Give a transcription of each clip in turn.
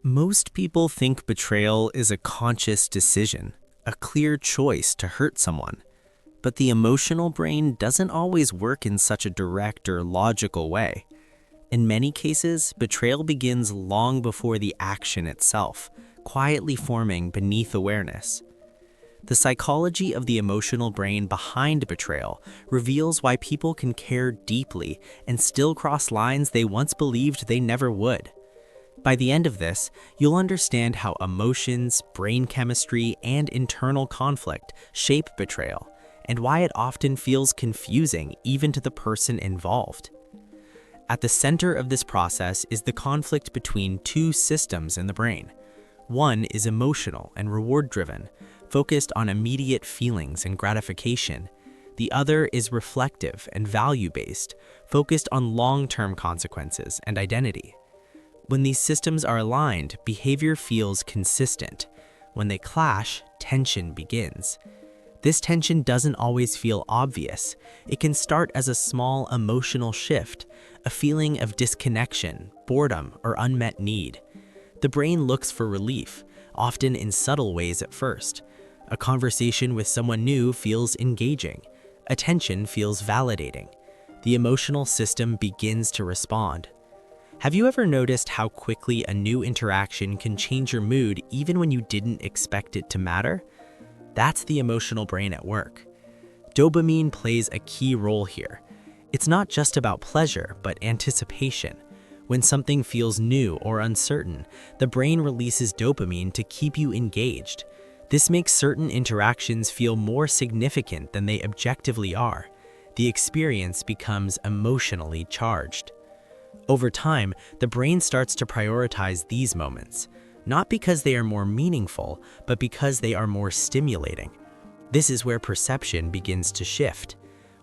Most people think betrayal is a conscious decision, a clear choice to hurt someone. But the emotional brain doesn't always work in such a direct or logical way. In many cases, betrayal begins long before the action itself, quietly forming beneath awareness. The psychology of the emotional brain behind betrayal reveals why people can care deeply and still cross lines they once believed they never would. By the end of this, you'll understand how emotions, brain chemistry, and internal conflict shape betrayal, and why it often feels confusing even to the person involved. At the center of this process is the conflict between two systems in the brain. One is emotional and reward-driven, focused on immediate feelings and gratification. The other is reflective and value-based, focused on long-term consequences and identity. When these systems are aligned, behavior feels consistent. When they clash, tension begins. This tension doesn't always feel obvious. It can start as a small emotional shift, a feeling of disconnection, boredom, or unmet need. The brain looks for relief, often in subtle ways at first. A conversation with someone new feels engaging. Attention feels validating. The emotional system begins to respond. Have you ever noticed how quickly a new interaction can change your mood even when you didn't expect it to matter? That's the emotional brain at work. Dopamine plays a key role here. It's not just about pleasure, but anticipation. When something feels new or uncertain, the brain releases dopamine to keep you engaged. This makes certain interactions feel more significant than they objectively are. The experience becomes emotionally charged. Over time, the brain starts to prioritize these moments, not because they are more meaningful, but because they are more stimulating. This is where perception begins to shift.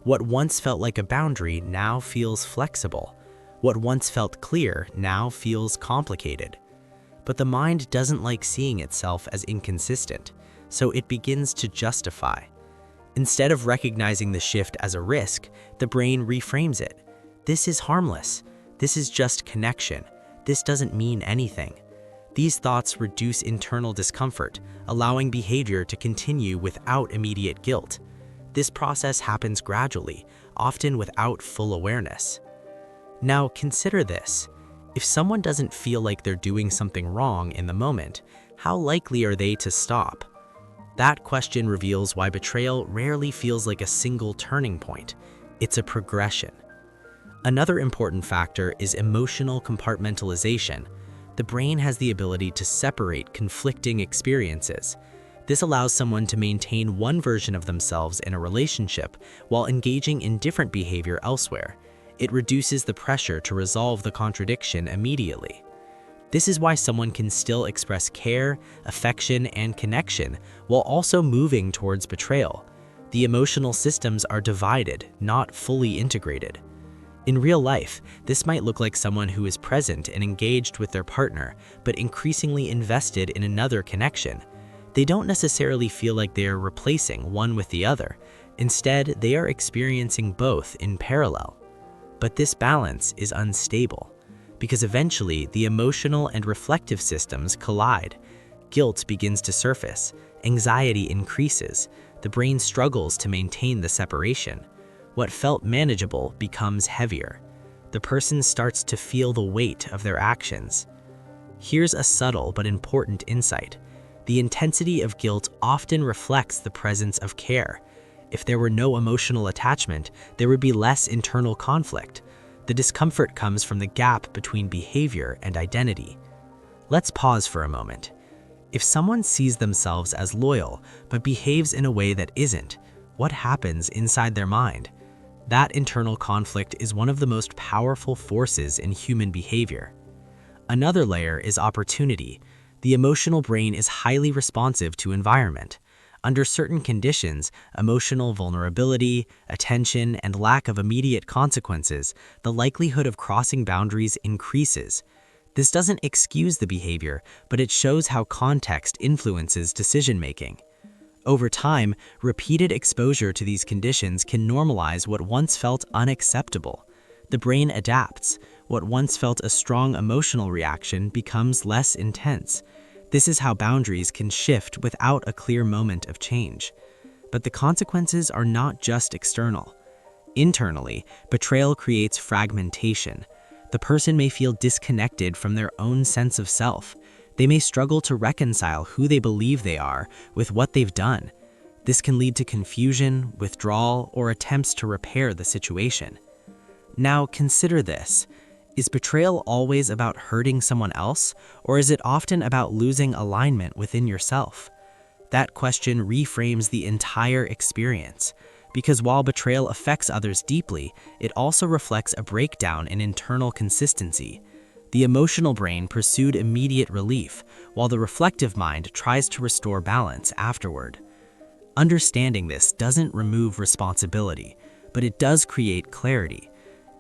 What once felt like a boundary now feels flexible. What once felt clear now feels complicated. But the mind doesn't like seeing itself as inconsistent, so it begins to justify. Instead of recognizing the shift as a risk, the brain reframes it. This is harmless. This is just connection. This doesn't mean anything. These thoughts reduce internal discomfort, allowing behavior to continue without immediate guilt. This process happens gradually, often without full awareness. Now consider this. If someone doesn't feel like they're doing something wrong in the moment, how likely are they to stop? That question reveals why betrayal rarely feels like a single turning point. It's a progression. Another important factor is emotional compartmentalization. The brain has the ability to separate conflicting experiences. This allows someone to maintain one version of themselves in a relationship while engaging in different behavior elsewhere. It reduces the pressure to resolve the contradiction immediately. This is why someone can still express care, affection, and connection while also moving towards betrayal. The emotional systems are divided, not fully integrated. In real life, this might look like someone who is present and engaged with their partner, but increasingly invested in another connection. They don't necessarily feel like they are replacing one with the other. Instead, they are experiencing both in parallel. But this balance is unstable, because eventually the emotional and reflective systems collide. Guilt begins to surface, anxiety increases, the brain struggles to maintain the separation. What felt manageable becomes heavier. The person starts to feel the weight of their actions. Here's a subtle but important insight. The intensity of guilt often reflects the presence of care. If there were no emotional attachment, there would be less internal conflict. The discomfort comes from the gap between behavior and identity. Let's pause for a moment. If someone sees themselves as loyal but behaves in a way that isn't, what happens inside their mind? That internal conflict is one of the most powerful forces in human behavior. Another layer is opportunity. The emotional brain is highly responsive to environment. Under certain conditions, emotional vulnerability, attention, and lack of immediate consequences, the likelihood of crossing boundaries increases. This doesn't excuse the behavior, but it shows how context influences decision-making. Over time, repeated exposure to these conditions can normalize what once felt unacceptable. The brain adapts. What once felt a strong emotional reaction becomes less intense. This is how boundaries can shift without a clear moment of change. But the consequences are not just external. Internally, betrayal creates fragmentation. The person may feel disconnected from their own sense of self. They may struggle to reconcile who they believe they are with what they've done. This can lead to confusion, withdrawal, or attempts to repair the situation. Now consider this. Is betrayal always about hurting someone else, or is it often about losing alignment within yourself? That question reframes the entire experience, because while betrayal affects others deeply, it also reflects a breakdown in internal consistency. The emotional brain pursued immediate relief, while the reflective mind tries to restore balance afterward. Understanding this doesn't remove responsibility, but it does create clarity.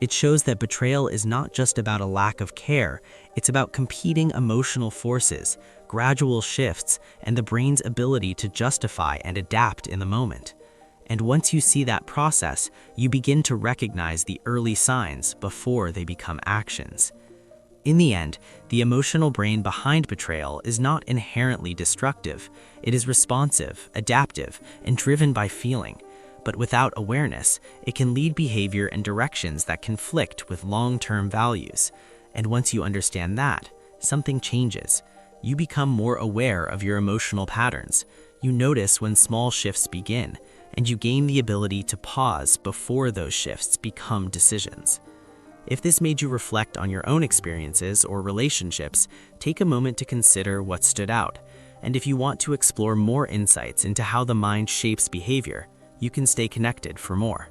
It shows that betrayal is not just about a lack of care, it's about competing emotional forces, gradual shifts, and the brain's ability to justify and adapt in the moment. And once you see that process, you begin to recognize the early signs before they become actions. In the end, the emotional brain behind betrayal is not inherently destructive. It is responsive, adaptive, and driven by feeling. But without awareness, it can lead behavior in directions that conflict with long-term values. And once you understand that, something changes. You become more aware of your emotional patterns. You notice when small shifts begin, and you gain the ability to pause before those shifts become decisions. If this made you reflect on your own experiences or relationships, take a moment to consider what stood out. And if you want to explore more insights into how the mind shapes behavior, you can stay connected for more.